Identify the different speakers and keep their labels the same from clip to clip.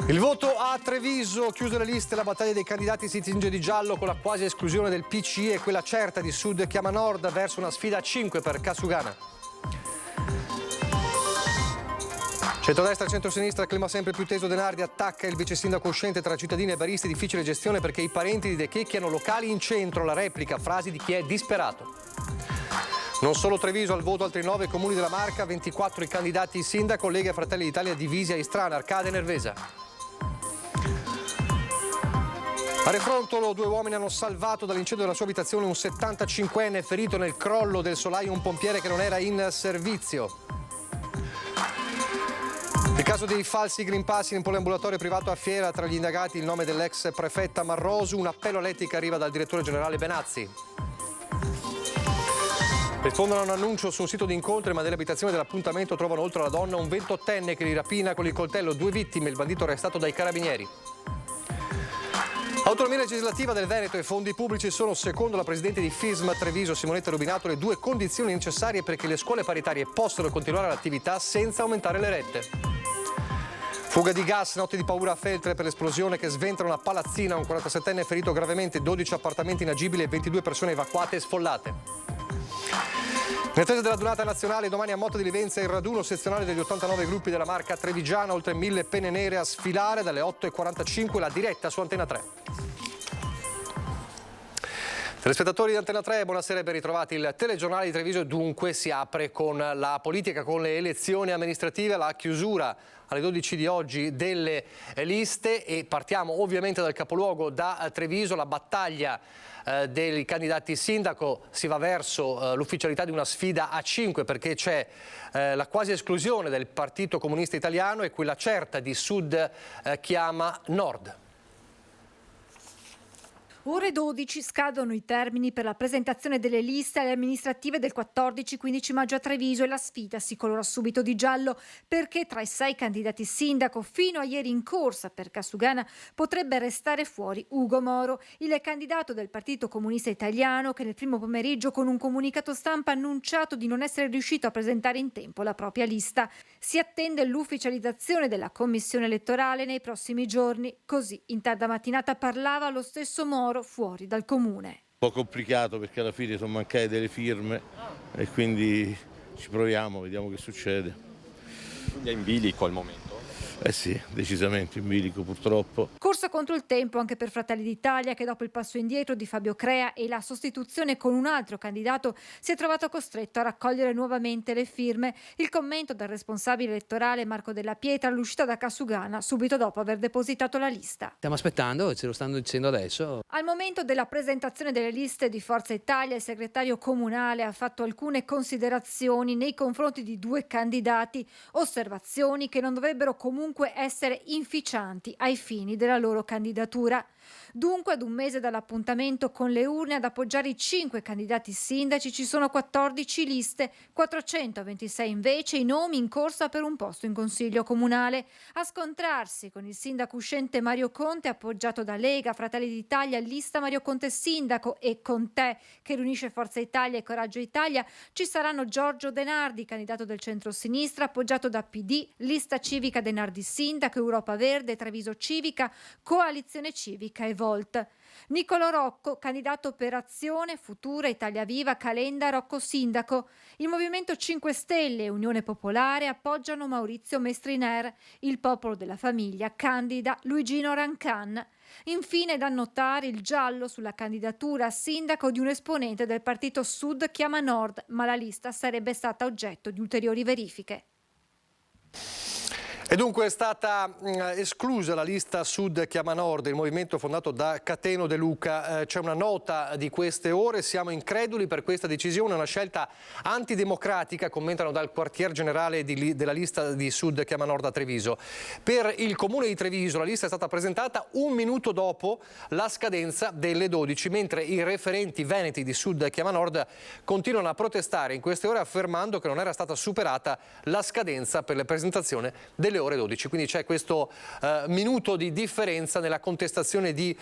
Speaker 1: Il voto a Treviso, chiuse le liste, la battaglia dei candidati si tinge di giallo con la quasi esclusione del PCI e quella certa di Sud Chiama Nord verso una sfida a 5 per Casugana. Centrodestra e centrosinistra, il clima sempre più teso. Denardi attacca il vice sindaco uscente tra cittadini e baristi, difficile gestione perché i parenti di De Checchi hanno locali in centro, la replica, frasi di chi è disperato. Non solo Treviso, al voto altri 9 comuni della Marca, 24 i candidati sindaco, Lega e Fratelli d'Italia divisi a Istrana, Arcade e Nervesa. A Refrontolo 2 uomini hanno salvato dall'incendio della sua abitazione un 75enne ferito nel crollo del solaio, un pompiere che non era in servizio. Il caso dei falsi Green Pass in poliambulatorio privato a Fiera, tra gli indagati il nome dell'ex prefetta Marrosu, un appello all'etica arriva dal direttore generale Benazzi. Rispondono a un annuncio su un sito di incontri, ma nell'abitazione dell'appuntamento trovano oltre alla donna un 28enne che li rapina con il coltello, 2 vittime, il bandito arrestato dai carabinieri. Autonomia legislativa del Veneto e fondi pubblici sono, secondo la presidente di FISM Treviso, Simonetta Rubinato, le 2 condizioni necessarie perché le scuole paritarie possano continuare l'attività senza aumentare le rette. Fuga di gas, notte di paura a Feltre per l'esplosione che sventra una palazzina, un 47enne ferito gravemente, 12 appartamenti inagibili e 22 persone evacuate e sfollate. In attesa della donata nazionale, domani a Motta di Livenza il raduno sezionale degli 89 gruppi della Marca trevigiana, oltre 1000 penne nere a sfilare dalle 8:45, la diretta su Antena 3. Telespettatori di Antena 3, buonasera e ben ritrovati. Il telegiornale di Treviso dunque si apre con la politica, con le elezioni amministrative, la chiusura alle 12 di oggi delle liste e partiamo ovviamente dal capoluogo, da Treviso. La battaglia dei candidati sindaco si va verso l'ufficialità di una sfida a 5 perché c'è la quasi esclusione del Partito Comunista Italiano e quella certa di Sud Chiama Nord.
Speaker 2: Ore 12 scadono i termini per la presentazione delle liste alle amministrative del 14-15 maggio a Treviso e la sfida si colora subito di giallo perché tra i 6 candidati sindaco fino a ieri in corsa per Casugana potrebbe restare fuori Ugo Moro, il candidato del Partito Comunista Italiano che nel primo pomeriggio con un comunicato stampa ha annunciato di non essere riuscito a presentare in tempo la propria lista. Si attende l'ufficializzazione della commissione elettorale nei prossimi giorni. Così in tarda mattinata parlava lo stesso Moro fuori dal comune.
Speaker 3: Un po' complicato perché alla fine sono mancate delle firme e quindi ci proviamo, vediamo che succede.
Speaker 4: Quindi è in bilico al momento?
Speaker 3: Eh sì, decisamente in bilico purtroppo.
Speaker 2: Corsa contro il tempo anche per Fratelli d'Italia che dopo il passo indietro di Fabio Crea e la sostituzione con un altro candidato si è trovato costretto a raccogliere nuovamente le firme. Il commento del responsabile elettorale Marco Della Pietra all'uscita da Casugana subito dopo aver depositato la lista.
Speaker 5: Stiamo aspettando, ce lo stanno dicendo adesso.
Speaker 2: Al momento della presentazione delle liste di Forza Italia, il segretario comunale ha fatto alcune considerazioni nei confronti di 2 candidati, osservazioni che non dovrebbero comunque essere inficianti ai fini della loro candidatura. Dunque, ad un mese dall'appuntamento con le urne ad appoggiare i 5 candidati sindaci ci sono 14 liste, 426 invece i nomi in corsa per un posto in consiglio comunale. A scontrarsi con il sindaco uscente Mario Conte, appoggiato da Lega, Fratelli d'Italia, lista Mario Conte sindaco e Conte, che riunisce Forza Italia e Coraggio Italia, ci saranno Giorgio Denardi, candidato del centro-sinistra, appoggiato da PD, lista civica Denardi sindaco, Europa Verde, Treviso Civica, Coalizione Civica e Volt. Nicolò Rocco, candidato per Azione, Futura, Italia Viva, Calenda, Rocco sindaco. Il Movimento 5 Stelle e Unione Popolare appoggiano Maurizio Mestriner. Il Popolo della Famiglia candida Luigino Rancan. Infine da notare il giallo sulla candidatura a sindaco di un esponente del partito Sud Chiama Nord, ma la lista sarebbe stata oggetto di ulteriori verifiche.
Speaker 1: E dunque è stata esclusa la lista Sud Chiama Nord, il movimento fondato da Cateno De Luca. C'è una nota di queste ore, siamo increduli per questa decisione, una scelta antidemocratica, commentano dal quartier generale della lista di Sud Chiama Nord a Treviso. Per il comune di Treviso la lista è stata presentata un minuto dopo la scadenza delle 12, mentre i referenti veneti di Sud Chiama Nord continuano a protestare in queste ore affermando che non era stata superata la scadenza per la presentazione delle le ore 12, quindi c'è questo minuto di differenza nella contestazione di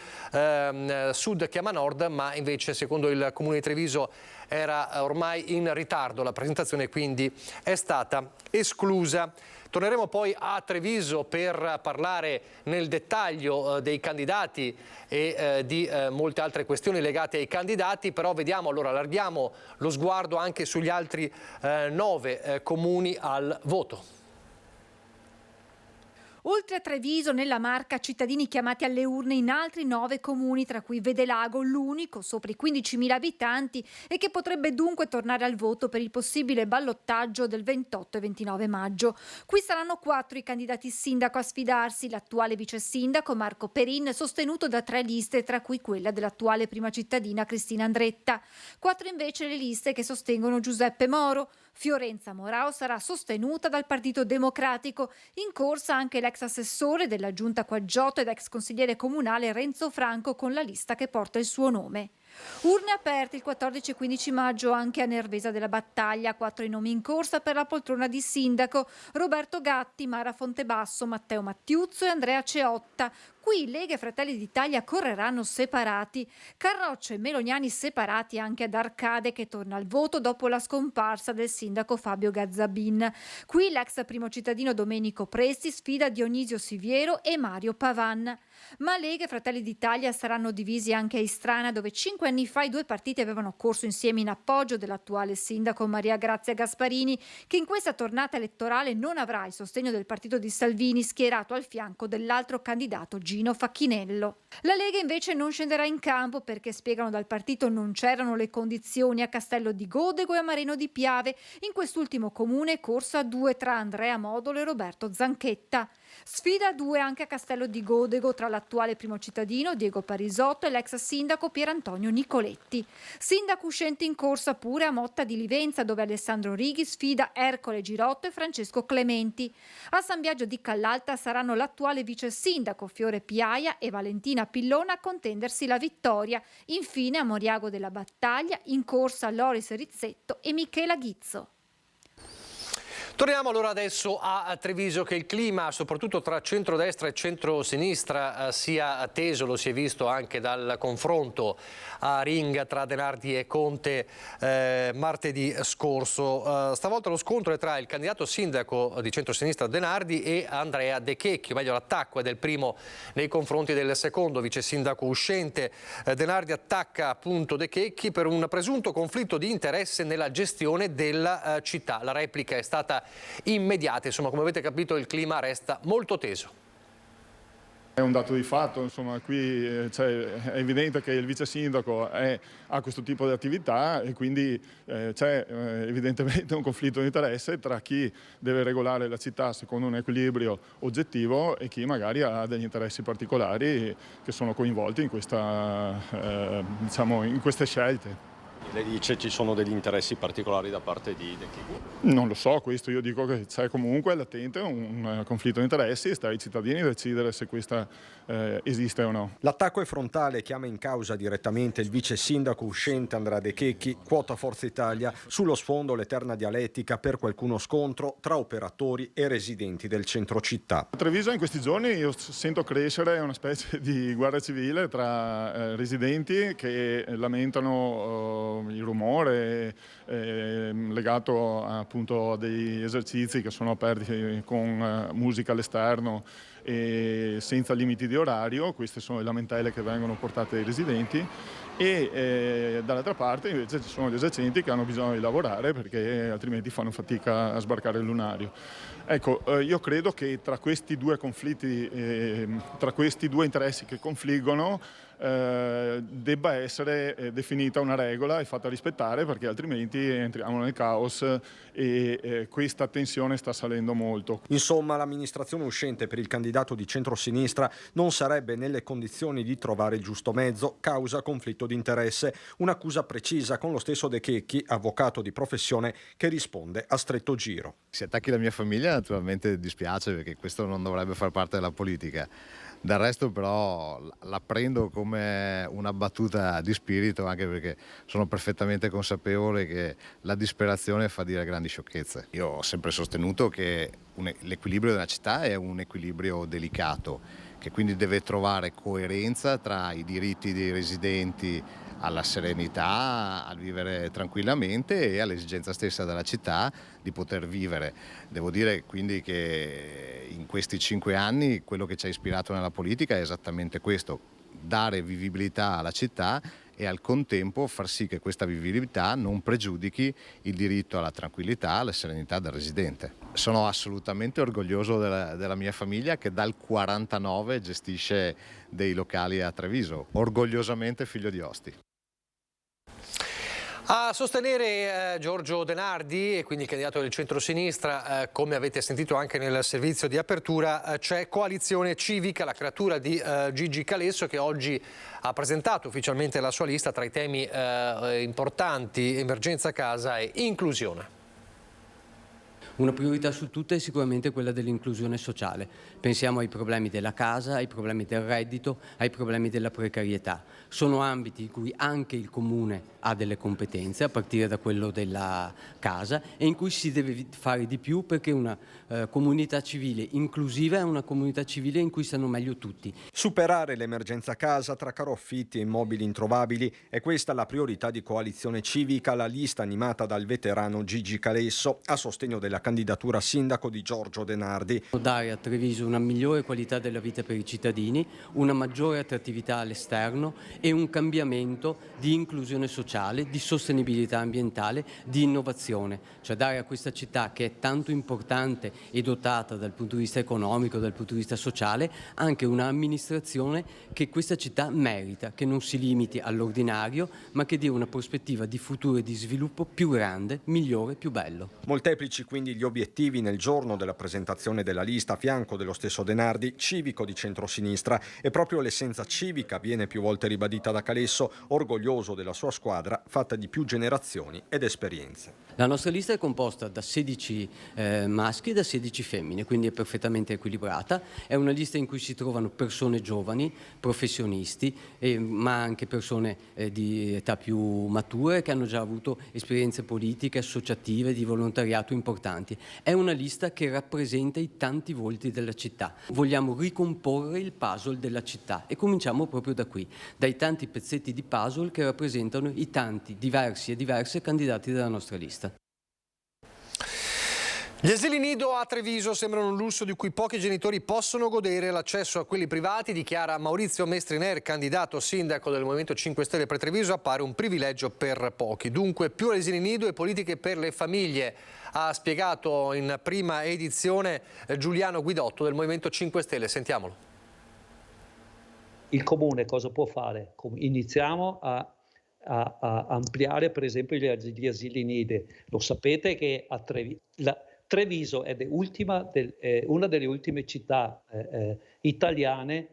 Speaker 1: Sud chiama Nord, ma invece secondo il Comune di Treviso era ormai in ritardo la presentazione, quindi è stata esclusa. Torneremo poi a Treviso per parlare nel dettaglio dei candidati e di molte altre questioni legate ai candidati, però vediamo, allora allarghiamo lo sguardo anche sugli altri 9 comuni al voto.
Speaker 2: Oltre a Treviso, nella Marca, cittadini chiamati alle urne in altri 9 comuni, tra cui Vedelago, l'unico sopra i 15.000 abitanti e che potrebbe dunque tornare al voto per il possibile ballottaggio del 28 e 29 maggio. Qui saranno 4 i candidati sindaco a sfidarsi: l'attuale vice sindaco Marco Perin, sostenuto da 3 liste, tra cui quella dell'attuale prima cittadina Cristina Andretta. 4 invece le liste che sostengono Giuseppe Moro. Fiorenza Morao sarà sostenuta dal Partito Democratico. In corsa anche l'ex assessore della Giunta Quaggiotto ed ex consigliere comunale Renzo Franco con la lista che porta il suo nome. Urne aperte il 14 e 15 maggio anche a Nervesa della Battaglia. 4 i nomi in corsa per la poltrona di sindaco: Roberto Gatti, Mara Fontebasso, Matteo Mattiuzzo e Andrea Ceotta. Qui Lega e Fratelli d'Italia correranno separati. Carroccio e Meloniani separati anche ad Arcade, che torna al voto dopo la scomparsa del sindaco Fabio Gazzabin. Qui l'ex primo cittadino Domenico Presti sfida Dionisio Siviero e Mario Pavan. Ma Lega e Fratelli d'Italia saranno divisi anche a Istrana, dove 5 anni fa i due partiti avevano corso insieme in appoggio dell'attuale sindaco Maria Grazia Gasparini, che in questa tornata elettorale non avrà il sostegno del partito di Salvini, schierato al fianco dell'altro candidato Gino Facchinello. La Lega invece non scenderà in campo perché, spiegano dal partito, non c'erano le condizioni a Castello di Godego e a Marino di Piave. In quest'ultimo comune corsa a 2 tra Andrea Modolo e Roberto Zanchetta. Sfida a 2 anche a Castello di Godego tra l'attuale primo cittadino Diego Parisotto e l'ex sindaco Pierantonio Nicoletti. Sindaco uscente in corsa pure a Motta di Livenza, dove Alessandro Righi sfida Ercole Girotto e Francesco Clementi. A San Biagio di Callalta saranno l'attuale vice sindaco Fiore Piaia e Valentina Pillona a contendersi la vittoria. Infine a Moriago della Battaglia in corsa Loris Rizzetto e Michela Ghizzo.
Speaker 1: Torniamo allora adesso a Treviso, che il clima, soprattutto tra centrodestra e centrosinistra, sia teso, lo si è visto anche dal confronto a ring tra Denardi e Conte martedì scorso. Stavolta lo scontro è tra il candidato sindaco di centrosinistra Denardi e Andrea De Checchi, o meglio l'attacco è del primo nei confronti del secondo vice sindaco uscente. Denardi attacca appunto De Checchi per un presunto conflitto di interesse nella gestione della città. La replica è stata immediate, insomma, come avete capito il clima resta molto teso.
Speaker 6: È un dato di fatto, insomma, qui è evidente che il vice sindaco ha questo tipo di attività e quindi c'è evidentemente un conflitto di interesse tra chi deve regolare la città secondo un equilibrio oggettivo e chi magari ha degli interessi particolari che sono coinvolti in in queste scelte.
Speaker 4: Lei dice ci sono degli interessi particolari da parte di De Checchi?
Speaker 6: Non lo so, questo io dico che c'è comunque latente un conflitto di interessi e sta ai cittadini decidere se questa esiste o no.
Speaker 7: L'attacco è frontale, chiama in causa direttamente il vice sindaco uscente Andrea De Checchi, quota Forza Italia, sullo sfondo l'eterna dialettica per qualcuno scontro tra operatori e residenti del centro città.
Speaker 6: A Treviso in questi giorni io sento crescere una specie di guerra civile tra residenti che lamentano il rumore legato appunto a degli esercizi che sono aperti con musica all'esterno e senza limiti di orario. Queste sono le lamentele che vengono portate ai residenti e dall'altra parte invece ci sono gli esercenti che hanno bisogno di lavorare perché altrimenti fanno fatica a sbarcare il lunario. Ecco, io credo che tra questi due conflitti, tra questi due interessi che confliggono, debba essere definita una regola e fatta rispettare, perché altrimenti entriamo nel caos e questa tensione sta salendo molto.
Speaker 7: Insomma, l'amministrazione uscente per il candidato di centrosinistra non sarebbe nelle condizioni di trovare il giusto mezzo, causa conflitto di interesse. Un'accusa precisa con lo stesso De Checchi, avvocato di professione, che risponde a stretto giro.
Speaker 8: Si attacchi la mia famiglia naturalmente dispiace, perché questo non dovrebbe far parte della politica. Del resto però la prendo come una battuta di spirito, anche perché sono perfettamente consapevole che la disperazione fa dire grandi sciocchezze. Io ho sempre sostenuto che l'equilibrio della città è un equilibrio delicato, che quindi deve trovare coerenza tra i diritti dei residenti alla serenità, al vivere tranquillamente e all'esigenza stessa della città di poter vivere. Devo dire quindi che in questi 5 anni quello che ci ha ispirato nella politica è esattamente questo: dare vivibilità alla città e al contempo far sì che questa vivibilità non pregiudichi il diritto alla tranquillità, alla serenità del residente. Sono assolutamente orgoglioso della mia famiglia che dal 49 gestisce dei locali a Treviso, orgogliosamente figlio di Osti.
Speaker 1: A sostenere Giorgio De Nardi, e quindi il candidato del centro-sinistra, come avete sentito anche nel servizio di apertura, c'è Coalizione Civica, la creatura di Gigi Calesso, che oggi ha presentato ufficialmente la sua lista tra i temi importanti: emergenza casa e inclusione.
Speaker 5: Una priorità su tutte è sicuramente quella dell'inclusione sociale. Pensiamo ai problemi della casa, ai problemi del reddito, ai problemi della precarietà. Sono ambiti in cui anche il Comune ha delle competenze, a partire da quello della casa, e in cui si deve fare di più, perché una comunità civile inclusiva è una comunità civile in cui stanno meglio tutti.
Speaker 7: Superare l'emergenza casa tra caro affitti e immobili introvabili è questa la priorità di Coalizione Civica, la lista animata dal veterano Gigi Calesso a sostegno della candidatura a sindaco di Giorgio De Nardi.
Speaker 5: Dare a Treviso una migliore qualità della vita per i cittadini, una maggiore attrattività all'esterno e un cambiamento di inclusione sociale, di sostenibilità ambientale, di innovazione. Cioè dare a questa città, che è tanto importante e dotata dal punto di vista economico, dal punto di vista sociale, anche un'amministrazione che questa città merita, che non si limiti all'ordinario, ma che dia una prospettiva di futuro e di sviluppo più grande, migliore, più bello.
Speaker 7: Molteplici quindi gli obiettivi nel giorno della presentazione della lista a fianco dello stesso De Nardi, civico di centrosinistra, e proprio l'essenza civica viene più volte ribadita da Calesso, orgoglioso della sua squadra fatta di più generazioni ed esperienze.
Speaker 5: La nostra lista è composta da 16 maschi e da 16 femmine, quindi è perfettamente equilibrata. È una lista in cui si trovano persone giovani, professionisti, ma anche persone di età più mature che hanno già avuto esperienze politiche, associative, di volontariato importanti. È una lista che rappresenta i tanti volti della città. Vogliamo ricomporre il puzzle della città e cominciamo proprio da qui, dai tanti pezzetti di puzzle che rappresentano i tanti diversi e diverse candidati della nostra lista.
Speaker 1: Gli asili nido a Treviso sembrano un lusso di cui pochi genitori possono godere. L'accesso a quelli privati, dichiara Maurizio Mestriner, candidato sindaco del Movimento 5 Stelle per Treviso, appare un privilegio per pochi. Dunque più asili nido e politiche per le famiglie, ha spiegato in prima edizione Giuliano Guidotto del Movimento 5 Stelle. Sentiamolo.
Speaker 9: Il Comune cosa può fare? Iniziamo a ampliare per esempio gli asili nido. Lo sapete che a Treviso è una delle ultime città italiane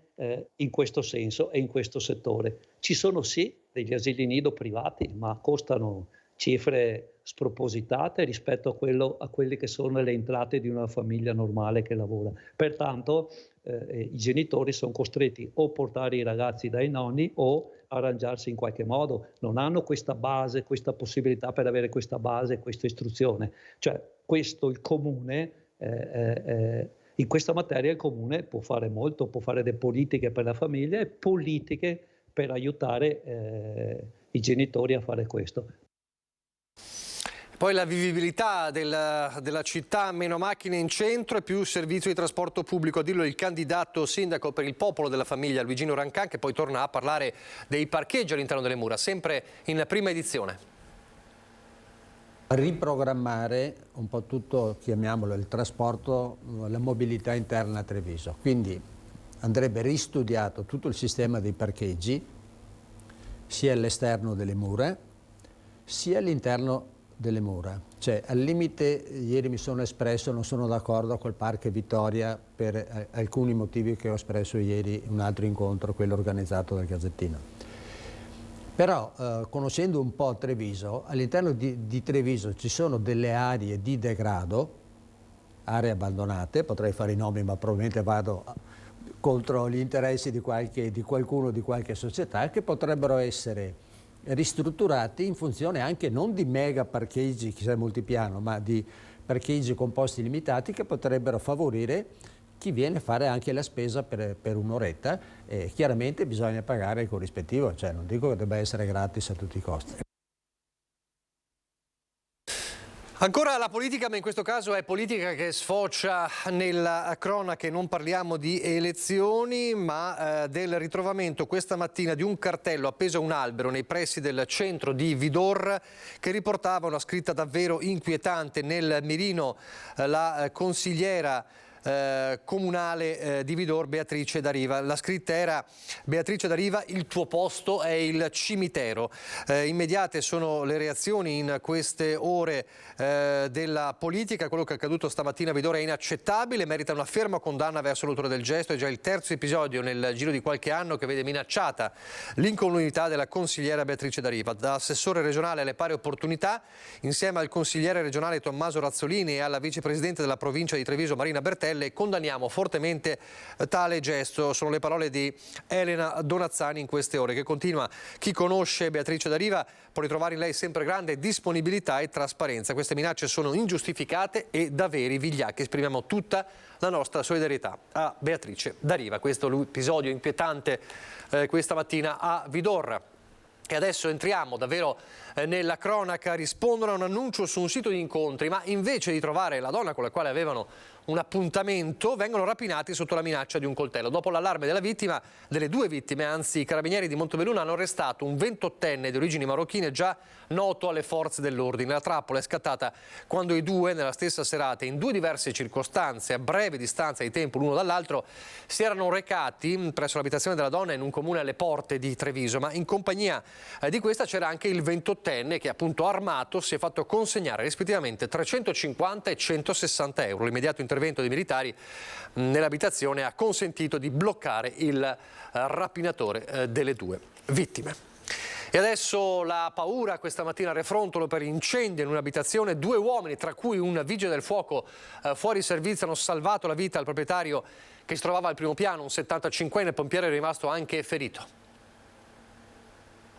Speaker 9: in questo senso e in questo settore. Ci sono sì degli asili nido privati, ma costano cifre spropositate rispetto a quelle che sono le entrate di una famiglia normale che lavora. Pertanto i genitori sono costretti o portare i ragazzi dai nonni o arrangiarsi in qualche modo. Non hanno questa base, questa possibilità per avere questa base, questa istruzione. Cioè questo il Comune, in questa materia il Comune può fare molto, può fare delle politiche per la famiglia e politiche per aiutare i genitori a fare questo.
Speaker 1: Poi la vivibilità della città, meno macchine in centro e più servizio di trasporto pubblico, a dirlo il candidato sindaco per il popolo della famiglia Luigino Rancan, che poi torna a parlare dei parcheggi all'interno delle mura, sempre in prima edizione.
Speaker 10: Riprogrammare un po' tutto, chiamiamolo il trasporto, la mobilità interna a Treviso. Quindi andrebbe ristudiato tutto il sistema dei parcheggi, sia all'esterno delle mura, sia all'interno delle mura. Cioè, al limite, ieri mi sono espresso, non sono d'accordo col Parco Vittoria per alcuni motivi che ho espresso ieri in un altro incontro, quello organizzato dal Gazzettino. Però, conoscendo un po' Treviso, all'interno di Treviso ci sono delle aree di degrado, aree abbandonate, potrei fare i nomi ma probabilmente vado contro gli interessi di qualcuno, di qualche società, che potrebbero essere ristrutturati in funzione anche non di mega parcheggi, chissà multipiano, ma di parcheggi con posti limitati che potrebbero favorire chi viene a fare anche la spesa per un'oretta. Chiaramente bisogna pagare il corrispettivo, cioè non dico che debba essere gratis a tutti i costi.
Speaker 1: Ancora la politica, ma in questo caso è politica che sfocia nella cronaca. Non parliamo di elezioni, ma del ritrovamento questa mattina di un cartello appeso a un albero nei pressi del centro di Vidor che riportava una scritta davvero inquietante. Nel mirino la consigliera comunale di Vidor, Beatrice D'Ariva. La scritta era: Beatrice D'Ariva, il tuo posto è il cimitero. Immediate sono le reazioni in queste ore della politica. Quello che è accaduto stamattina a Vidor è inaccettabile, merita una ferma condanna verso l'autore del gesto. È già il terzo episodio nel giro di qualche anno che vede minacciata l'incolumità della consigliera Beatrice D'Ariva. Da assessore regionale alle pari opportunità, insieme al consigliere regionale Tommaso Razzolini e alla vicepresidente della provincia di Treviso Marina Bertelli, condanniamo fortemente tale gesto. Sono le parole di Elena Donazzani in queste ore, che continua: chi conosce Beatrice D'Ariva può ritrovare in lei sempre grande disponibilità e trasparenza. Queste minacce sono ingiustificate e da veri vigliacchi. Esprimiamo tutta la nostra solidarietà a Beatrice D'Ariva. Questo è l'episodio inquietante questa mattina a Vidor. E adesso entriamo davvero nella cronaca. Rispondono a un annuncio su un sito di incontri, ma invece di trovare la donna con la quale avevano un appuntamento, vengono rapinati sotto la minaccia di un coltello. Dopo l'allarme delle due vittime, anzi, i carabinieri di Montebelluna hanno arrestato un 28enne di origini marocchine già noto alle forze dell'ordine. La trappola è scattata quando i due, nella stessa serata, in due diverse circostanze, a breve distanza di tempo l'uno dall'altro, si erano recati presso l'abitazione della donna in un comune alle porte di Treviso, ma in compagnia di questa c'era anche il 28enne che, appunto armato, si è fatto consegnare rispettivamente 350 e 160 euro. L'immediato intervento dei militari nell'abitazione ha consentito di bloccare il rapinatore delle due vittime. E adesso la paura questa mattina a Refrontolo per incendio in un'abitazione. 2 uomini, tra cui un vigile del fuoco fuori servizio, hanno salvato la vita al proprietario che si trovava al primo piano, un 75enne. Il pompiere è rimasto anche ferito.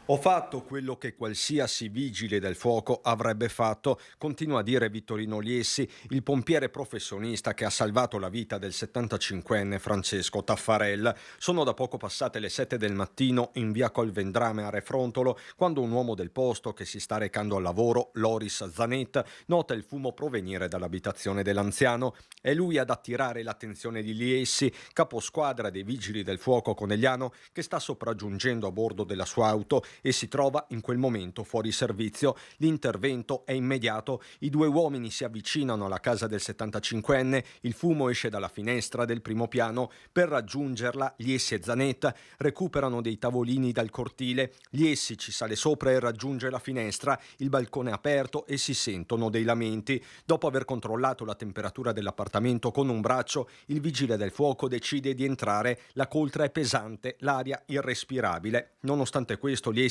Speaker 7: Ho fatto quello che qualsiasi vigile del fuoco avrebbe fatto, continua a dire Vittorino Liessi, il pompiere professionista che ha salvato la vita del 75enne Francesco Taffarel. Sono da poco passate le 7 del mattino in via Colvendrame a Refrontolo, quando un uomo del posto che si sta recando al lavoro, Loris Zanet, nota il fumo provenire dall'abitazione dell'anziano. È lui ad attirare l'attenzione di Liessi, caposquadra dei vigili del fuoco conegliano, che sta sopraggiungendo a bordo della sua auto e si trova in quel momento fuori servizio. L'intervento è immediato, i 2 uomini si avvicinano alla casa del 75enne, il fumo esce dalla finestra del primo piano. Per raggiungerla, Liessi e Zanet recuperano dei tavolini dal cortile. Liessi ci sale sopra e raggiunge la finestra, il balcone è aperto e si sentono dei lamenti. Dopo aver controllato la temperatura dell'appartamento con un braccio, il vigile del fuoco decide di entrare. La coltre è pesante, l'aria irrespirabile. Nonostante questo, Liessi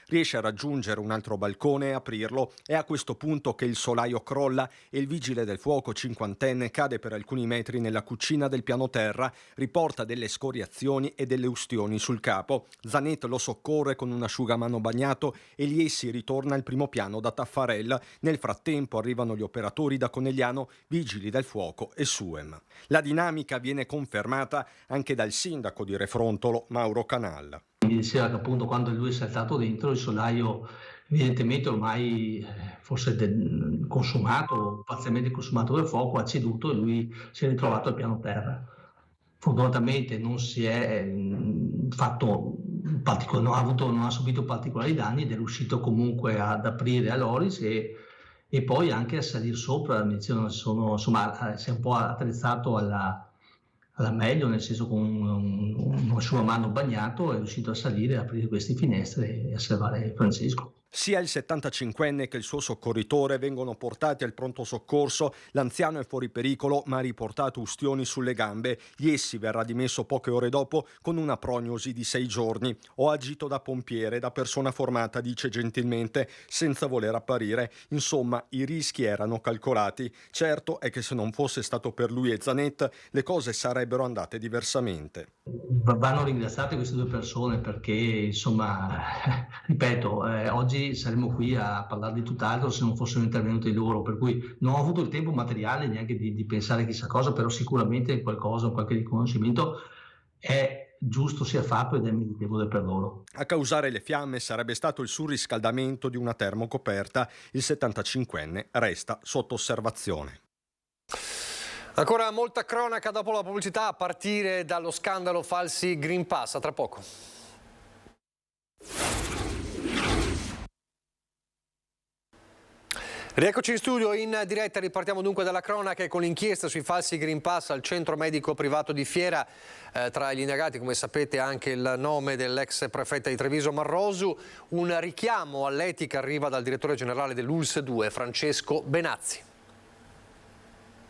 Speaker 7: riesce a raggiungere un altro balcone e aprirlo. È a questo punto che il solaio crolla e il vigile del fuoco 50enne cade per alcuni metri nella cucina del piano terra, riporta delle scoriazioni e delle ustioni sul capo. Zanet lo soccorre con un asciugamano bagnato e Liessi ritorna al primo piano da Taffarel. Nel frattempo arrivano gli operatori da Conegliano, vigili del fuoco e SUEM. La dinamica viene confermata anche dal sindaco di Refrontolo, Mauro Canal.
Speaker 11: Mi diceva che appunto quando lui è saltato dentro il solaio evidentemente ormai forse consumato, parzialmente consumato dal fuoco, ha ceduto e lui si è ritrovato al piano terra. Fortunatamente non si è fatto non ha subito particolari danni ed è riuscito comunque ad aprire a Loris e poi anche a salire sopra. Si è un po' attrezzato alla meglio, nel senso con un asciugamano bagnato è riuscito a salire, a aprire queste finestre e a salvare Francesco.
Speaker 7: Sia il 75enne che il suo soccorritore vengono portati al pronto soccorso. L'anziano è fuori pericolo ma ha riportato ustioni sulle gambe. Iessi verrà dimesso poche ore dopo con una prognosi di 6 giorni. Ho agito da pompiere, da persona formata, dice gentilmente, senza voler apparire. Insomma, i rischi erano calcolati. Certo è che se non fosse stato per lui e Zanet, le cose sarebbero andate diversamente.
Speaker 11: Vanno ringraziate queste due persone perché, insomma, ripeto, oggi saremmo qui a parlare di tutt'altro se non fossero intervenuti loro, per cui non ho avuto il tempo materiale neanche di pensare chissà cosa, però sicuramente qualcosa, qualche riconoscimento è giusto sia fatto ed è meritevole per loro.
Speaker 7: A causare le fiamme sarebbe stato il surriscaldamento di una termocoperta. Il 75enne resta sotto osservazione.
Speaker 1: Ancora molta cronaca dopo la pubblicità, a partire dallo scandalo falsi Green Pass. A tra poco. Rieccoci in studio in diretta, ripartiamo dunque dalla cronaca con l'inchiesta sui falsi Green Pass al centro medico privato di Fiera. Tra gli indagati, come sapete, anche il nome dell'ex prefetta di Treviso Marrosu. Un richiamo all'etica arriva dal direttore generale dell'ULSS 2, Francesco Benazzi.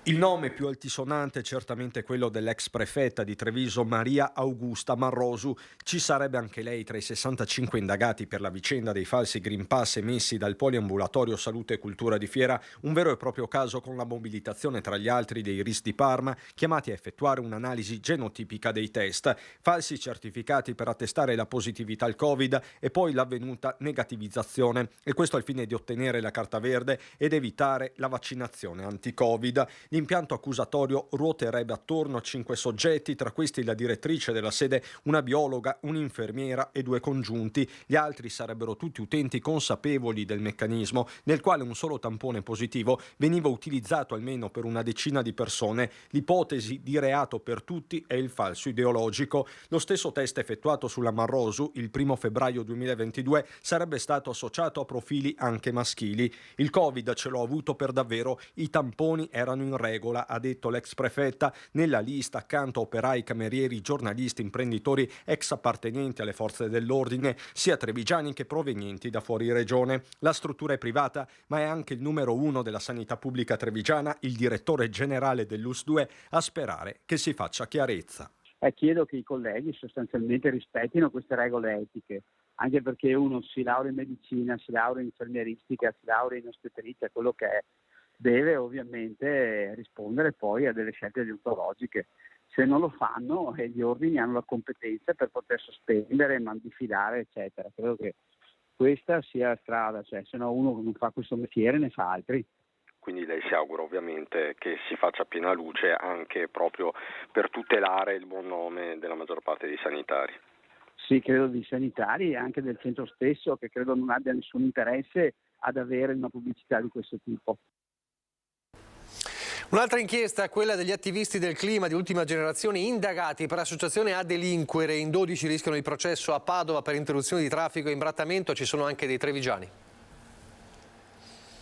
Speaker 7: Il nome più altisonante è certamente quello dell'ex prefetta di Treviso Maria Augusta Marrosu. Ci sarebbe anche lei tra i 65 indagati per la vicenda dei falsi Green Pass emessi dal Poliambulatorio Salute e Cultura di Fiera, un vero e proprio caso con la mobilitazione tra gli altri dei RIS di Parma, chiamati a effettuare un'analisi genotipica dei test, falsi certificati per attestare la positività al Covid e poi l'avvenuta negativizzazione, e questo al fine di ottenere la carta verde ed evitare la vaccinazione anti-Covid. L'impianto accusatorio ruoterebbe attorno a 5 soggetti, tra questi la direttrice della sede, una biologa, un'infermiera e 2 congiunti. Gli altri sarebbero tutti utenti consapevoli del meccanismo, nel quale un solo tampone positivo veniva utilizzato almeno per una decina di persone. L'ipotesi di reato per tutti è il falso ideologico. Lo stesso test effettuato sulla Marrosu il 1 febbraio 2022 sarebbe stato associato a profili anche maschili. Il Covid ce l'ho avuto per davvero, i tamponi erano in regola, ha detto l'ex prefetta. Nella lista, accanto a operai, camerieri, giornalisti, imprenditori, ex appartenenti alle forze dell'ordine, sia trevigiani che provenienti da fuori regione. La struttura è privata, ma è anche il numero 1 della sanità pubblica trevigiana, il direttore generale dell'ULSS 2, a sperare che si faccia chiarezza.
Speaker 12: Chiedo che i colleghi sostanzialmente rispettino queste regole etiche, anche perché uno si laurea in medicina, si laurea in infermieristica, si laurea in ospedalità, quello che è, deve ovviamente rispondere poi a delle scelte deontologiche. Se non lo fanno, gli ordini hanno la competenza per poter sospendere, diffidare, eccetera. Credo che questa sia la strada, cioè se no uno che non fa questo mestiere ne fa altri.
Speaker 4: Quindi lei si augura ovviamente che si faccia piena luce anche proprio per tutelare il buon nome della maggior parte dei sanitari.
Speaker 12: Sì, credo di sanitari e anche del centro stesso, che credo non abbia nessun interesse ad avere una pubblicità di questo tipo.
Speaker 1: Un'altra inchiesta è quella degli attivisti del clima di Ultima Generazione indagati per associazione a delinquere. In 12 rischiano il processo a Padova per interruzione di traffico e imbrattamento. Ci sono anche dei trevigiani.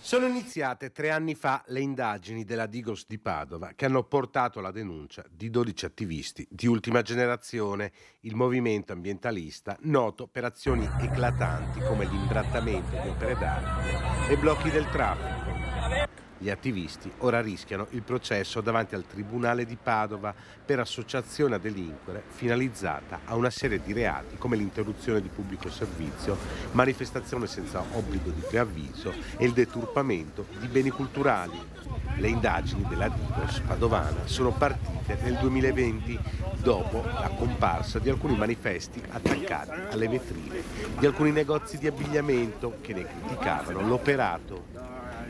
Speaker 13: Sono iniziate 3 anni fa le indagini della Digos di Padova che hanno portato alla denuncia di 12 attivisti di Ultima Generazione, il movimento ambientalista noto per azioni eclatanti come l'imbrattamento di opere d'arte e blocchi del traffico. Gli attivisti ora rischiano il processo davanti al Tribunale di Padova per associazione a delinquere finalizzata a una serie di reati come l'interruzione di pubblico servizio, manifestazione senza obbligo di preavviso e il deturpamento di beni culturali. Le indagini della Digos padovana sono partite nel 2020 dopo la comparsa di alcuni manifesti attaccati alle vetrine di alcuni negozi di abbigliamento che ne criticavano l'operato.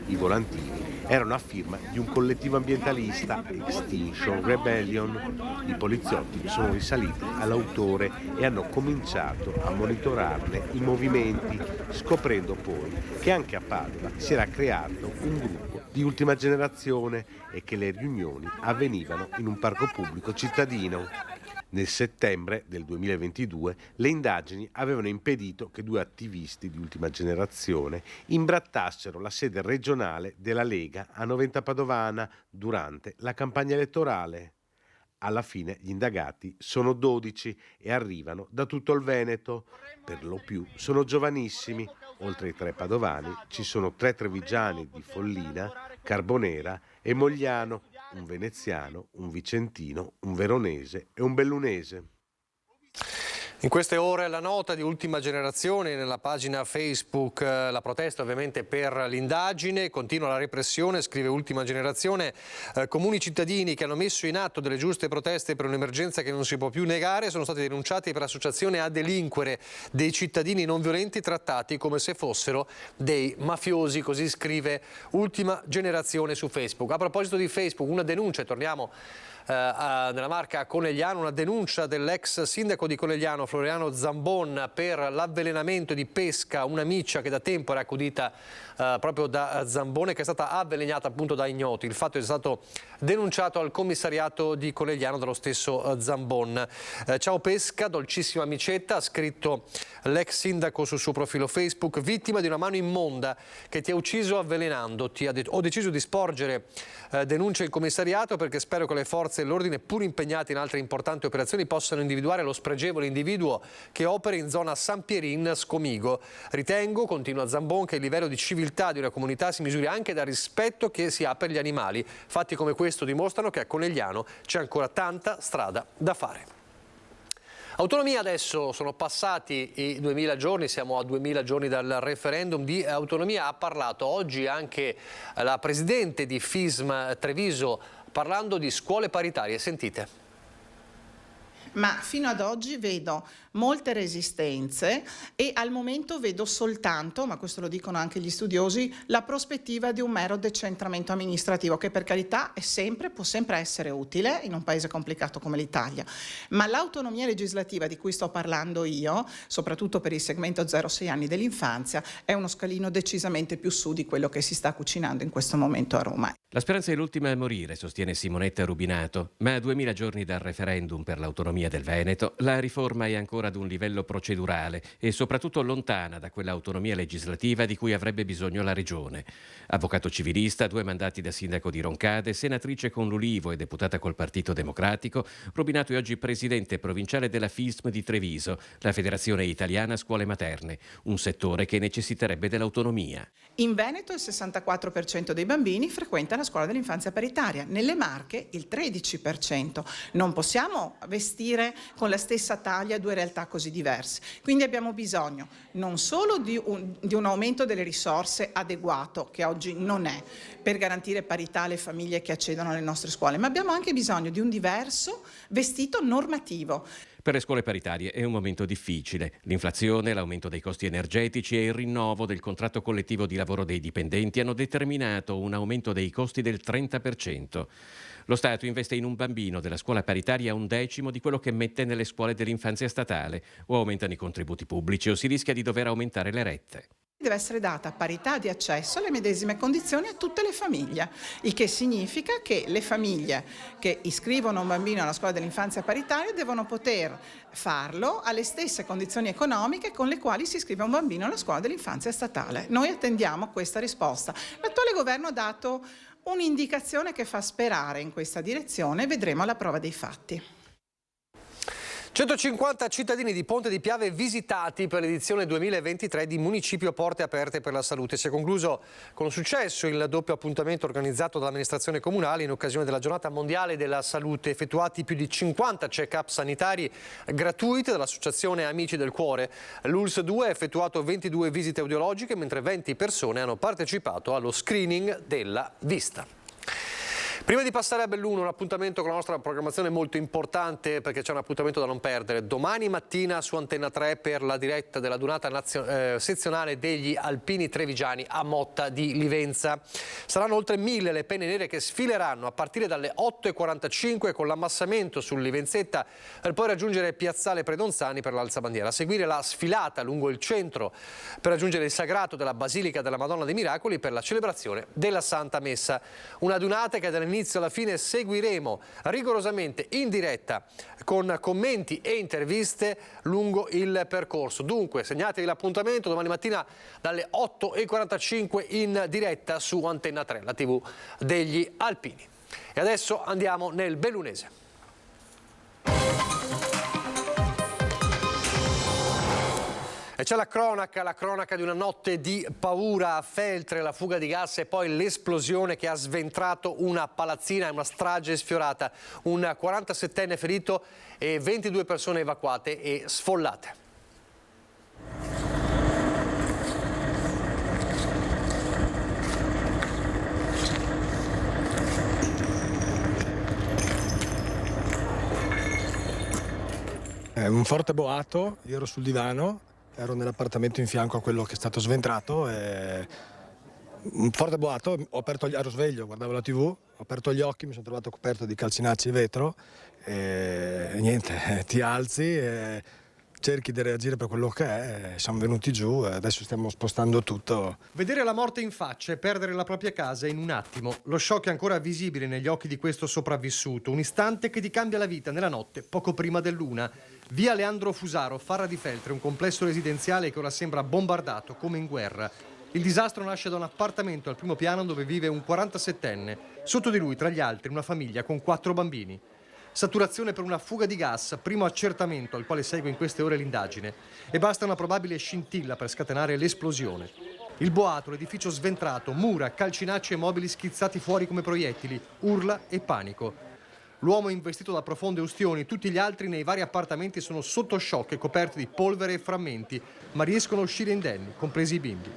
Speaker 13: I volantini erano a firma di un collettivo ambientalista, Extinction Rebellion. I poliziotti sono risaliti all'autore e hanno cominciato a monitorarne i movimenti, scoprendo poi che anche a Padova si era creato un gruppo di Ultima Generazione e che le riunioni avvenivano in un parco pubblico cittadino. Nel settembre del 2022 le indagini avevano impedito che 2 attivisti di Ultima Generazione imbrattassero la sede regionale della Lega a Noventa Padovana durante la campagna elettorale. Alla fine gli indagati sono 12 e arrivano da tutto il Veneto. Per lo più sono giovanissimi, Oltre ai 3 padovani ci sono 3 trevigiani di Follina, Carbonera e Mogliano, un veneziano, un vicentino, un veronese e un bellunese.
Speaker 1: In queste ore la nota di Ultima Generazione nella pagina Facebook, la protesta ovviamente per l'indagine, continua la repressione, scrive Ultima Generazione, comuni cittadini che hanno messo in atto delle giuste proteste per un'emergenza che non si può più negare sono stati denunciati per associazione a delinquere, dei cittadini non violenti trattati come se fossero dei mafiosi, così scrive Ultima Generazione su Facebook. A proposito di Facebook, una denuncia, torniamo nella Marca Conegliano, una denuncia dell'ex sindaco di Conegliano Floriano Zambon per l'avvelenamento di Pesca, una miccia che da tempo era accudita proprio da Zambone, che è stata avvelenata appunto da ignoti. Il fatto è stato denunciato al commissariato di Conegliano dallo stesso Zambon. Ciao Pesca, dolcissima micetta, ha scritto l'ex sindaco sul suo profilo Facebook, vittima di una mano immonda che ti ha ucciso avvelenandoti. Ho deciso di sporgere denuncia in commissariato perché spero che le forze dell'ordine, pur impegnate in altre importanti operazioni, possano individuare lo spregevole individuo che opera in zona San Pierin Scomigo. Ritengo, continua Zambon, che il livello di civiltà di una comunità si misuri anche dal rispetto che si ha per gli animali. Fatti come questo dimostrano che a Conegliano c'è ancora tanta strada da fare. Autonomia adesso, sono passati i 2000 giorni, siamo a 2000 giorni dal referendum di autonomia. Ha parlato oggi anche la presidente di FISM Treviso parlando di scuole paritarie. Sentite.
Speaker 14: Ma fino ad oggi vedo molte resistenze e al momento vedo soltanto, ma questo lo dicono anche gli studiosi, la prospettiva di un mero decentramento amministrativo che per carità può sempre essere utile in un paese complicato come l'Italia, ma l'autonomia legislativa di cui sto parlando io, soprattutto per il segmento 0-6 anni dell'infanzia, è uno scalino decisamente più su di quello che si sta cucinando in questo momento a Roma.
Speaker 15: La speranza è l'ultima a morire, sostiene Simonetta Rubinato, ma a 2000 giorni dal referendum per l'autonomia del Veneto, la riforma è ancora ad un livello procedurale e soprattutto lontana da quell'autonomia legislativa di cui avrebbe bisogno la Regione. Avvocato civilista, 2 mandati da sindaco di Roncade, senatrice con l'Ulivo e deputata col Partito Democratico, Rubinato è oggi presidente provinciale della FISM di Treviso, la Federazione Italiana Scuole Materne, un settore che necessiterebbe dell'autonomia.
Speaker 14: In Veneto il 64% dei bambini frequenta la scuola dell'infanzia paritaria, nelle Marche il 13%. Non possiamo vestire con la stessa taglia 2 realtà così diverse. Quindi abbiamo bisogno non solo di un aumento delle risorse adeguato, che oggi non è, per garantire parità alle famiglie che accedono alle nostre scuole, ma abbiamo anche bisogno di un diverso vestito normativo.
Speaker 15: Per le scuole paritarie è un momento difficile. L'inflazione, l'aumento dei costi energetici e il rinnovo del contratto collettivo di lavoro dei dipendenti hanno determinato un aumento dei costi del 30%. Lo Stato investe in un bambino della scuola paritaria 1/10 di quello che mette nelle scuole dell'infanzia statale, o aumentano i contributi pubblici o si rischia di dover aumentare le rette.
Speaker 14: Deve essere data parità di accesso alle medesime condizioni a tutte le famiglie, il che significa che le famiglie che iscrivono un bambino alla scuola dell'infanzia paritaria devono poter farlo alle stesse condizioni economiche con le quali si iscrive un bambino alla scuola dell'infanzia statale. Noi attendiamo questa risposta. L'attuale governo ha dato un'indicazione che fa sperare in questa direzione, vedremo alla prova dei fatti.
Speaker 1: 150 cittadini di Ponte di Piave visitati per l'edizione 2023 di Municipio Porte Aperte per la Salute. Si è concluso con successo il doppio appuntamento organizzato dall'amministrazione comunale in occasione della Giornata Mondiale della Salute. Effettuati più di 50 check-up sanitari gratuiti dall'Associazione Amici del Cuore. L'ULS 2 ha effettuato 22 visite audiologiche, mentre 20 persone hanno partecipato allo screening della vista. Prima di passare a Belluno, un appuntamento con la nostra programmazione molto importante, perché c'è un appuntamento da non perdere. Domani mattina su Antenna 3 per la diretta della Dunata sezionale degli Alpini Trevigiani a Motta di Livenza. Saranno oltre 1000 le penne nere che sfileranno a partire dalle 8:45 con l'ammassamento sul Livenzetta per poi raggiungere Piazzale Predonzani per l'alzabandiera. A seguire la sfilata lungo il centro per raggiungere il sagrato della Basilica della Madonna dei Miracoli per la celebrazione della Santa Messa. Una Dunata che dall'inizio alla fine seguiremo rigorosamente in diretta con commenti e interviste lungo il percorso. Dunque segnatevi l'appuntamento domani mattina dalle 8:45 in diretta su Antenna 3, la TV degli Alpini. E adesso andiamo nel bellunese. E c'è la cronaca di una notte di paura a Feltre, la fuga di gas e poi l'esplosione che ha sventrato una palazzina, una strage sfiorata. Un 47enne ferito e 22 persone evacuate e sfollate.
Speaker 16: Un forte boato, io ero sul divano, ero nell'appartamento in fianco a quello che è stato sventrato. Un forte boato, ero sveglio, guardavo la TV, ho aperto gli occhi, mi sono trovato coperto di calcinacci di vetro e niente, ti alzi e cerchi di reagire per quello che è. Siamo venuti giù e adesso stiamo spostando tutto.
Speaker 1: Vedere la morte in faccia e perdere la propria casa in un attimo. Lo shock è ancora visibile negli occhi di questo sopravvissuto. Un istante che ti cambia la vita nella notte, poco prima dell'1. Via Leandro Fusaro, Farra di Feltre, un complesso residenziale che ora sembra bombardato come in guerra. Il disastro nasce da un appartamento al primo piano dove vive un 47enne. Sotto di lui, tra gli altri, una famiglia con 4 bambini. Saturazione per una fuga di gas, primo accertamento al quale segue in queste ore l'indagine. E basta una probabile scintilla per scatenare l'esplosione. Il boato, l'edificio sventrato, mura, calcinacci e mobili schizzati fuori come proiettili, urla e panico. L'uomo è investito da profonde ustioni, tutti gli altri nei vari appartamenti sono sotto shock e coperti di polvere e frammenti, ma riescono a uscire indenni, compresi i bimbi.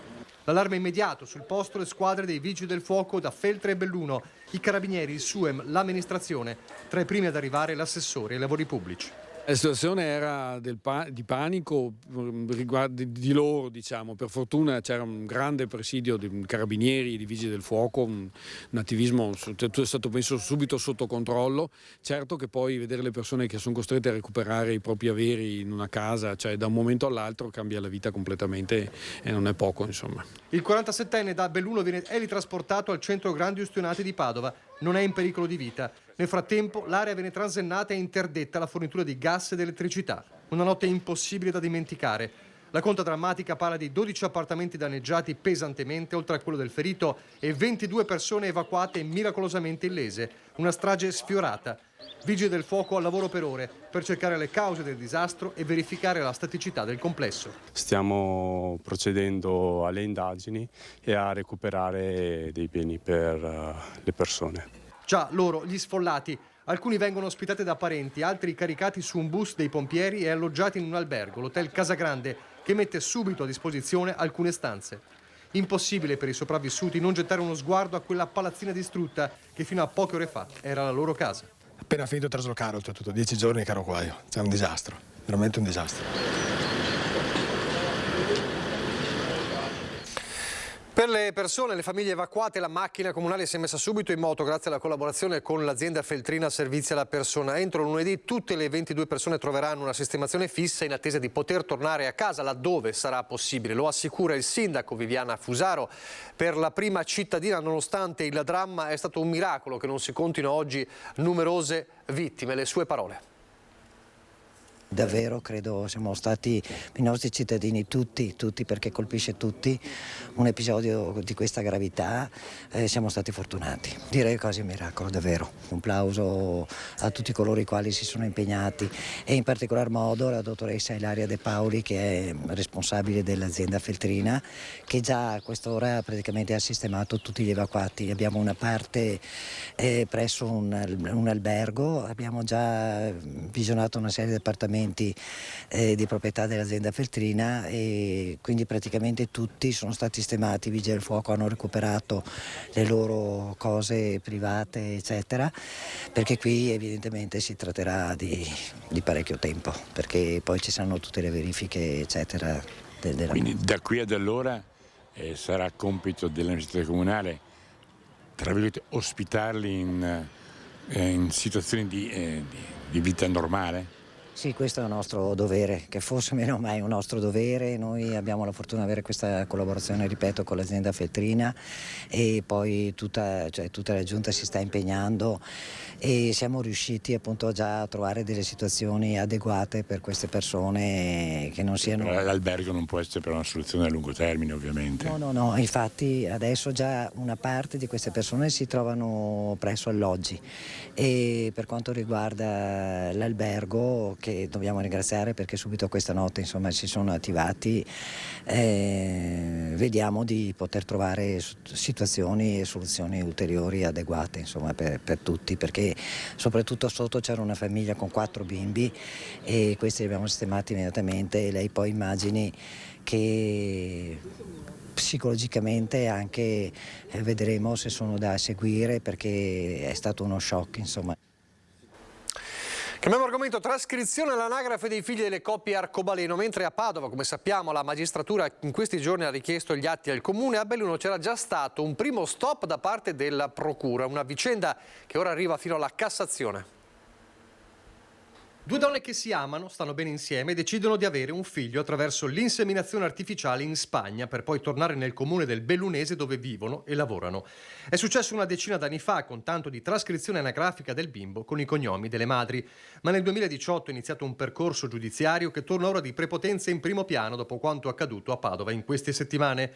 Speaker 1: L'allarme immediato sul posto le squadre dei vigili del fuoco da Feltre e Belluno, i carabinieri, il SUEM, l'amministrazione, tra i primi ad arrivare l'assessore ai lavori pubblici.
Speaker 17: La situazione era di panico di loro, diciamo. Per fortuna c'era un grande presidio di carabinieri, di vigili del fuoco, un attivismo, tutto è stato messo subito sotto controllo. Certo che poi vedere le persone che sono costrette a recuperare i propri averi in una casa, cioè da un momento all'altro cambia la vita completamente e non è poco, insomma.
Speaker 1: Il 47enne da Belluno viene elitrasportato al centro grandi ustionati di Padova. Non è in pericolo di vita. Nel frattempo l'area viene transennata e interdetta la fornitura di gas ed elettricità. Una notte impossibile da dimenticare. La conta drammatica parla di 12 appartamenti danneggiati pesantemente, oltre a quello del ferito, e 22 persone evacuate e miracolosamente illese. Una strage sfiorata. Vigili del fuoco al lavoro per ore per cercare le cause del disastro e verificare la staticità del complesso.
Speaker 18: Stiamo procedendo alle indagini e a recuperare dei beni per le persone.
Speaker 1: Già loro, gli sfollati. Alcuni vengono ospitati da parenti, altri caricati su un bus dei pompieri e alloggiati in un albergo, l'Hotel Casagrande, che mette subito a disposizione alcune stanze. Impossibile per i sopravvissuti non gettare uno sguardo a quella palazzina distrutta che fino a poche ore fa era la loro casa.
Speaker 16: Appena finito a traslocare, oltretutto 10 giorni che ero qua io. C'è un disastro, veramente un disastro.
Speaker 1: Per le persone, le famiglie evacuate, la macchina comunale si è messa subito in moto grazie alla collaborazione con l'azienda feltrina Servizi alla Persona. Entro lunedì tutte le 22 persone troveranno una sistemazione fissa in attesa di poter tornare a casa laddove sarà possibile. Lo assicura il sindaco Viviana Fusaro. Per la prima cittadina, nonostante il dramma, è stato un miracolo che non si contino oggi numerose vittime. Le sue parole.
Speaker 19: Davvero credo siamo stati i nostri cittadini tutti perché colpisce tutti un episodio di questa gravità, siamo stati fortunati, direi quasi un miracolo davvero. Un plauso a tutti coloro i quali si sono impegnati e in particolar modo alla dottoressa Ilaria De Paoli che è responsabile dell'azienda feltrina che già a quest'ora praticamente ha sistemato tutti gli evacuati. Abbiamo una parte presso un albergo, abbiamo già visionato una serie di appartamenti di proprietà dell'azienda feltrina e quindi praticamente tutti sono stati sistemati. I vigili del fuoco hanno recuperato le loro cose private eccetera, perché qui evidentemente si tratterà di parecchio tempo perché poi ci saranno tutte le verifiche eccetera
Speaker 20: quindi da qui ad allora sarà compito dell'amministrazione comunale tra virgolette ospitarli in situazioni di vita normale?
Speaker 19: Sì, questo è un nostro dovere, che fosse meno mai un nostro dovere. Noi abbiamo la fortuna di avere questa collaborazione, ripeto, con l'azienda feltrina e poi tutta la giunta si sta impegnando e siamo riusciti appunto già a trovare delle situazioni adeguate per queste persone che non siano...
Speaker 20: L'albergo non può essere per una soluzione a lungo termine ovviamente.
Speaker 19: No, infatti adesso già una parte di queste persone si trovano presso alloggi e per quanto riguarda l'albergo che dobbiamo ringraziare perché subito questa notte insomma si sono attivati, vediamo di poter trovare situazioni e soluzioni ulteriori adeguate insomma per tutti, perché soprattutto sotto c'era una famiglia con 4 bimbi e questi li abbiamo sistemati immediatamente, e lei poi immagini che psicologicamente anche vedremo se sono da seguire, perché è stato uno shock insomma.
Speaker 1: Cambiamo argomento: trascrizione all'anagrafe dei figli delle coppie arcobaleno. Mentre a Padova, come sappiamo, la magistratura in questi giorni ha richiesto gli atti al comune, a Belluno c'era già stato un primo stop da parte della procura, una vicenda che ora arriva fino alla Cassazione. 2 donne che si amano, stanno bene insieme e decidono di avere un figlio attraverso l'inseminazione artificiale in Spagna, per poi tornare nel comune del Bellunese dove vivono e lavorano. È successo una decina d'anni fa, con tanto di trascrizione anagrafica del bimbo con i cognomi delle madri. Ma nel 2018 è iniziato un percorso giudiziario che torna ora di prepotenza in primo piano dopo quanto accaduto a Padova in queste settimane.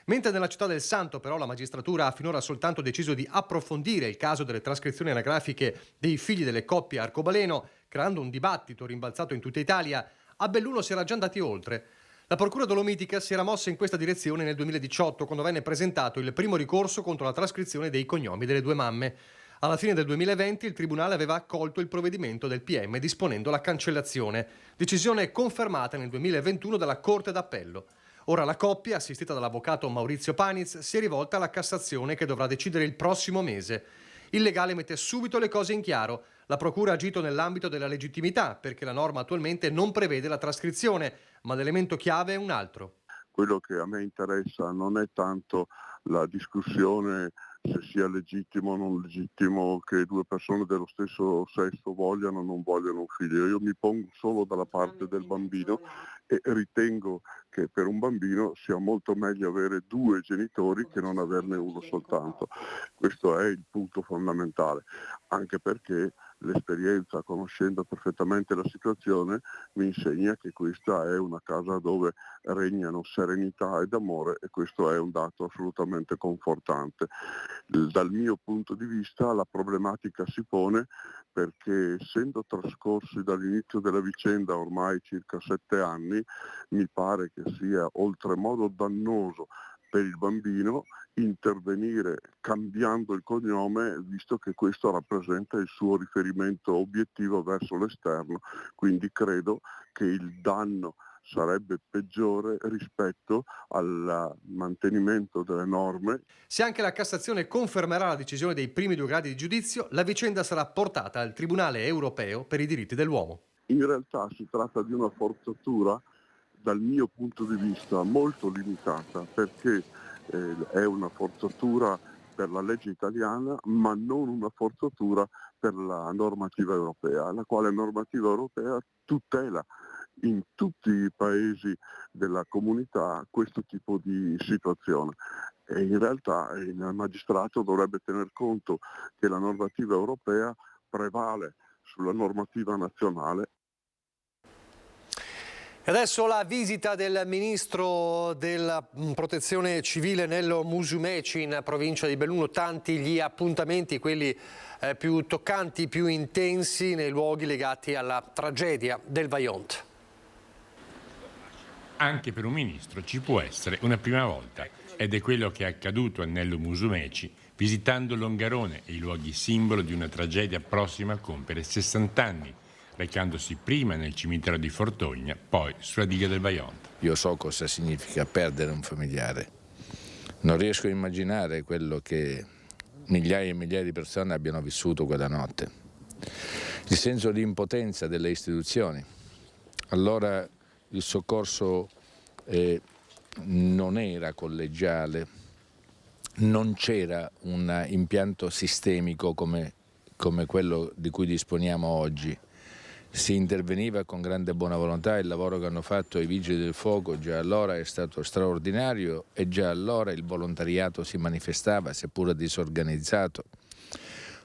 Speaker 1: Mentre nella città del Santo però la magistratura ha finora soltanto deciso di approfondire il caso delle trascrizioni anagrafiche dei figli delle coppie arcobaleno, creando un dibattito rimbalzato in tutta Italia, a Belluno si era già andati oltre. La Procura Dolomitica si era mossa in questa direzione nel 2018, quando venne presentato il primo ricorso contro la trascrizione dei cognomi delle 2 mamme. Alla fine del 2020 il Tribunale aveva accolto il provvedimento del PM disponendo la cancellazione, decisione confermata nel 2021 dalla Corte d'Appello. Ora la coppia, assistita dall'avvocato Maurizio Paniz, si è rivolta alla Cassazione che dovrà decidere il prossimo mese. Il legale mette subito le cose in chiaro. La Procura ha agito nell'ambito della legittimità, perché la norma attualmente non prevede la trascrizione, ma l'elemento chiave è un altro.
Speaker 21: Quello che a me interessa non è tanto la discussione se sia legittimo o non legittimo che 2 persone dello stesso sesso vogliano o non vogliano un figlio. Io mi pongo solo dalla parte del bambino e ritengo che per un bambino sia molto meglio avere 2 genitori che non averne uno soltanto. Questo è il punto fondamentale, anche perché l'esperienza, conoscendo perfettamente la situazione, mi insegna che questa è una casa dove regnano serenità ed amore, e questo è un dato assolutamente confortante. Dal mio punto di vista la problematica si pone perché, essendo trascorsi dall'inizio della vicenda ormai circa 7 anni, mi pare che sia oltremodo dannoso per il bambino intervenire cambiando il cognome, visto che questo rappresenta il suo riferimento obiettivo verso l'esterno, quindi credo che il danno sarebbe peggiore rispetto al mantenimento delle norme.
Speaker 1: Se anche la Cassazione confermerà la decisione dei primi 2 gradi di giudizio, la vicenda sarà portata al Tribunale europeo per i diritti dell'uomo.
Speaker 21: In realtà si tratta di una forzatura, dal mio punto di vista, molto limitata, perché è una forzatura per la legge italiana, ma non una forzatura per la normativa europea, la quale normativa europea tutela in tutti i paesi della comunità questo tipo di situazione. E in realtà il magistrato dovrebbe tener conto che la normativa europea prevale sulla normativa nazionale.
Speaker 1: E adesso la visita del ministro della Protezione Civile Nello Musumeci in provincia di Belluno, tanti gli appuntamenti, quelli più toccanti, più intensi nei luoghi legati alla tragedia del Vajont.
Speaker 20: Anche per un ministro ci può essere una prima volta, ed è quello che è accaduto a Nello Musumeci, visitando Longarone e i luoghi simbolo di una tragedia prossima a compiere 60 anni, recandosi prima nel cimitero di Fortogna, poi sulla diga del Vajont.
Speaker 22: Io so cosa significa perdere un familiare. Non riesco a immaginare quello che migliaia e migliaia di persone abbiano vissuto quella notte. Il senso di impotenza delle istituzioni. Allora il soccorso non era collegiale, non c'era un impianto sistemico come quello di cui disponiamo oggi. Si interveniva con grande buona volontà, il lavoro che hanno fatto i vigili del fuoco già allora è stato straordinario e già allora il volontariato si manifestava, seppur disorganizzato.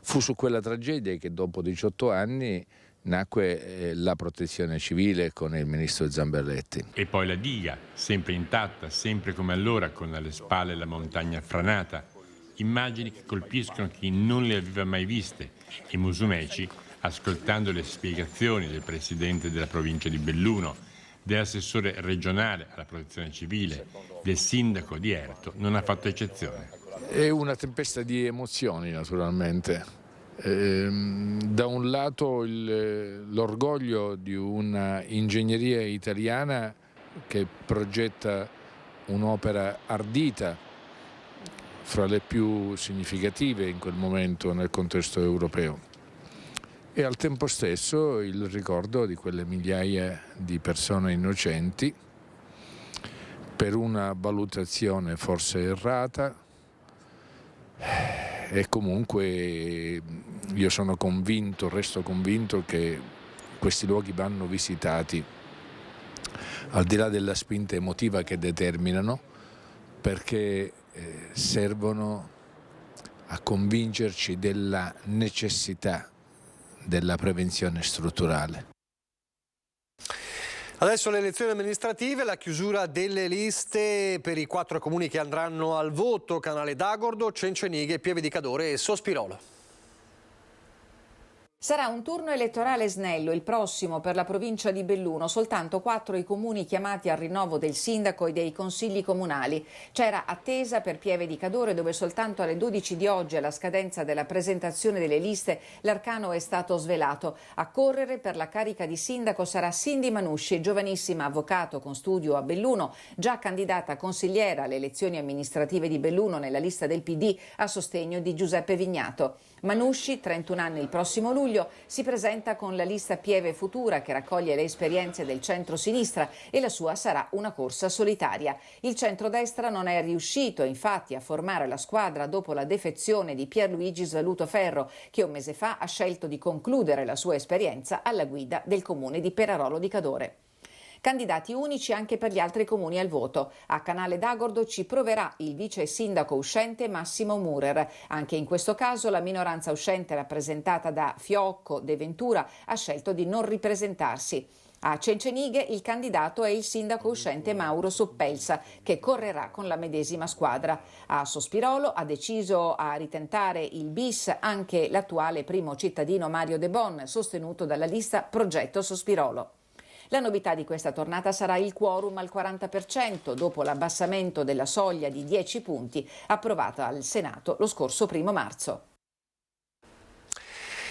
Speaker 22: Fu su quella tragedia che dopo 18 anni nacque la protezione civile con il ministro Zamberletti.
Speaker 20: E poi la diga, sempre intatta, sempre come allora, con alle spalle la montagna franata. Immagini che colpiscono chi non le aveva mai viste, e Musumeci ascoltando le spiegazioni del presidente della provincia di Belluno, dell'assessore regionale alla protezione civile, del sindaco di Erto, non ha fatto eccezione.
Speaker 22: È una tempesta di emozioni, naturalmente. Da un lato l'orgoglio di una ingegneria italiana che progetta un'opera ardita, fra le più significative in quel momento nel contesto europeo, e al tempo stesso il ricordo di quelle migliaia di persone innocenti per una valutazione forse errata. E comunque io sono convinto, resto convinto che questi luoghi vanno visitati al di là della spinta emotiva che determinano, perché servono a convincerci della necessità della prevenzione strutturale.
Speaker 1: Adesso le elezioni amministrative, la chiusura delle liste per i 4 comuni che andranno al voto: Canale d'Agordo, Cencenighe, Pieve di Cadore e Sospirolo.
Speaker 2: Sarà un turno elettorale snello il prossimo per la provincia di Belluno, soltanto 4 i comuni chiamati al rinnovo del sindaco e dei consigli comunali. C'era attesa per Pieve di Cadore, dove soltanto alle 12 di oggi, alla scadenza della presentazione delle liste, l'arcano è stato svelato. A correre per la carica di sindaco sarà Cindy Manusci, giovanissima avvocato con studio a Belluno, già candidata consigliera alle elezioni amministrative di Belluno nella lista del PD a sostegno di Giuseppe Vignato. Manusci, 31 anni il prossimo luglio, si presenta con la lista Pieve Futura, che raccoglie le esperienze del centro-sinistra, e la sua sarà una corsa solitaria. Il centrodestra non è riuscito infatti a formare la squadra dopo la defezione di Pierluigi Svaluto Ferro, che un mese fa ha scelto di concludere la sua esperienza alla guida del comune di Perarolo di Cadore. Candidati unici anche per gli altri comuni al voto. A Canale d'Agordo ci proverà il vice sindaco uscente Massimo Murer. Anche in questo caso la minoranza uscente, rappresentata da Fiocco De Ventura, ha scelto di non ripresentarsi. A Cencenighe il candidato è il sindaco uscente Mauro Soppelsa, che correrà con la medesima squadra. A Sospirolo ha deciso a ritentare il bis anche l'attuale primo cittadino Mario De Bon, sostenuto dalla lista Progetto Sospirolo. La novità di questa tornata sarà il quorum al 40%, dopo l'abbassamento della soglia di 10 punti approvata al Senato lo scorso 1 marzo.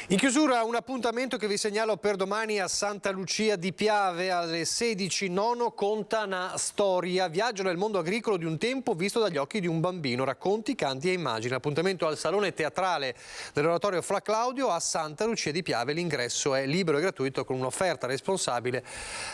Speaker 1: In chiusura un appuntamento che vi segnalo per domani a Santa Lucia di Piave alle 16. Nono conta una storia. Viaggio nel mondo agricolo di un tempo visto dagli occhi di un bambino. Racconti, canti e immagini. Appuntamento al Salone Teatrale dell'Oratorio Fra Claudio a Santa Lucia di Piave. L'ingresso è libero e gratuito con un'offerta responsabile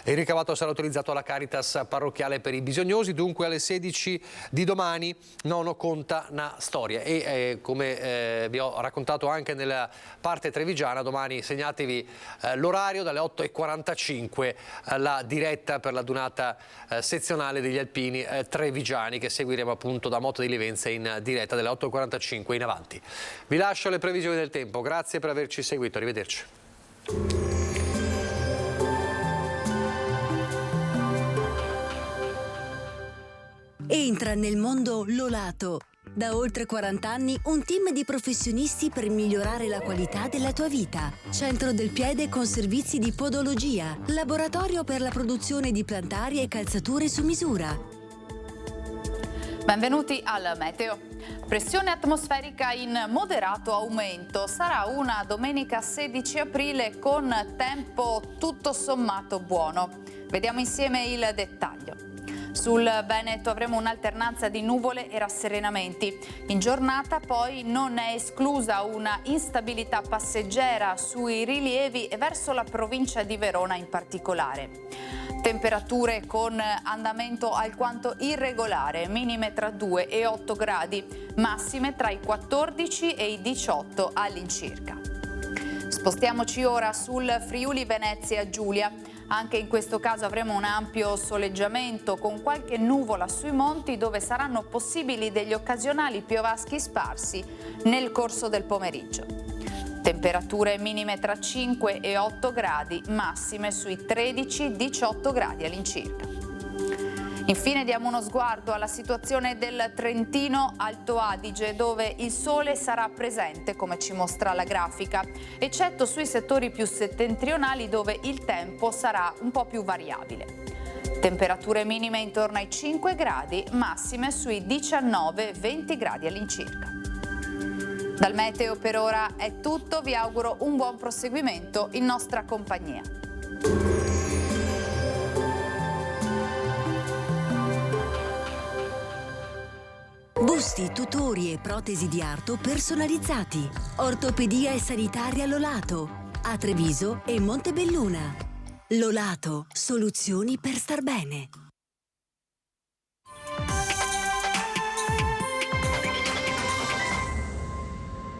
Speaker 1: e il ricavato sarà utilizzato alla Caritas parrocchiale per i bisognosi. Dunque alle 16 di domani Nono conta una storia. E come vi ho raccontato anche nella parte trevigiana, domani segnatevi l'orario dalle 8:45 la diretta per l'adunata sezionale degli alpini trevigiani, che seguiremo appunto da Moto di Livenza in diretta dalle 8:45 in avanti. Vi lascio le previsioni del tempo, grazie per averci seguito, arrivederci.
Speaker 3: Entra nel mondo Lolato. Da oltre 40 anni un team di professionisti per migliorare la qualità della tua vita. Centro del piede con servizi di podologia, laboratorio per la produzione di plantari e calzature su misura.
Speaker 23: Benvenuti al meteo. Pressione atmosferica in moderato aumento. Sarà una domenica 16 aprile con tempo tutto sommato buono. Vediamo insieme il dettaglio. Sul Veneto avremo un'alternanza di nuvole e rasserenamenti. In giornata poi non è esclusa una instabilità passeggera sui rilievi e verso la provincia di Verona in particolare. Temperature con andamento alquanto irregolare, minime tra 2 e 8 gradi, massime tra i 14 e i 18 all'incirca. Spostiamoci ora sul Friuli Venezia Giulia. Anche in questo caso avremo un ampio soleggiamento con qualche nuvola sui monti, dove saranno possibili degli occasionali piovaschi sparsi nel corso del pomeriggio. Temperature minime tra 5 e 8 gradi, massime sui 13-18 gradi all'incirca. Infine diamo uno sguardo alla situazione del Trentino Alto Adige, dove il sole sarà presente, come ci mostra la grafica, eccetto sui settori più settentrionali dove il tempo sarà un po' più variabile. Temperature minime intorno ai 5 gradi, massime sui 19-20 gradi all'incirca. Dal meteo per ora è tutto, vi auguro un buon proseguimento in nostra compagnia.
Speaker 3: Busti, tutori e protesi di arto personalizzati. Ortopedia e sanitaria Lolato, a Treviso e Montebelluna. Lolato, soluzioni per star bene.